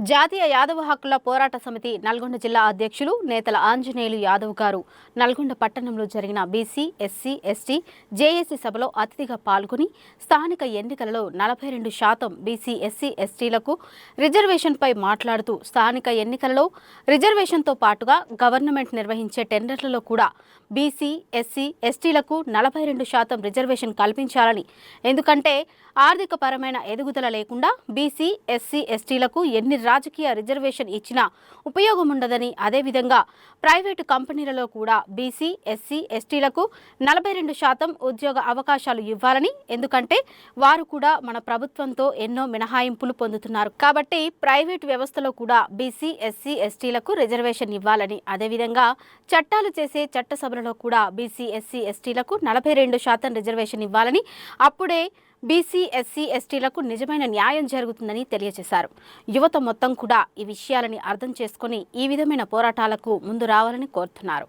జాతీయ యాదవ హక్కుల పోరాట సమితి నల్గొండ జిల్లా అధ్యక్షులు నేతల ఆంజనేయులు యాదవ్ గారు నల్గొండ పట్టణంలో జరిగిన బీసీ, ఎస్సీ, ఎస్టీ, జేఏసీ సభలో అతిథిగా పాల్గొని స్థానిక ఎన్నికలలో 42% బీసీ, ఎస్సీ, ఎస్టీలకు రిజర్వేషన్పై మాట్లాడుతూ స్థానిక ఎన్నికలలో రిజర్వేషన్తో పాటుగా గవర్నమెంట్ నిర్వహించే టెండర్లలో కూడా బీసీ, ఎస్సీ, ఎస్టీలకు 42% రిజర్వేషన్ కల్పించాలని, ఎందుకంటే ఆర్థిక పరమైన ఎదుగుదల లేకుండా బీసీ, ఎస్సీ, ఎస్టీలకు ఎన్ని రాజకీయ రిజర్వేషన్ ఇచ్చినా ఉపయోగం ఉండదని, అదేవిధంగా ప్రైవేటు కంపెనీలలో కూడా బీసీ, ఎస్సీ, ఎస్టీలకు 42% ఉద్యోగ అవకాశాలు ఇవ్వాలని, ఎందుకంటే వారు కూడా మన ప్రభుత్వంతో ఎన్నో మినహాయింపులు పొందుతున్నారు కాబట్టి ప్రైవేటు వ్యవస్థలో కూడా బీసీ, ఎస్సీ, ఎస్టీలకు రిజర్వేషన్ ఇవ్వాలని, అదేవిధంగా చట్టాలు చేసే చట్టసభలలో కూడా బీసీ, ఎస్సీ, ఎస్టీలకు 42% రిజర్వేషన్ ఇవ్వాలని, అప్పుడే బీసీ, ఎస్సీ, ఎస్టీలకు నిజమైన న్యాయం జరుగుతుందని తెలియజేశారు. యువత మొత్తం కూడా ఈ విషయాలని అర్థం చేసుకుని ఈ విధమైన పోరాటాలకు ముందు రావాలని కోరుతున్నారు.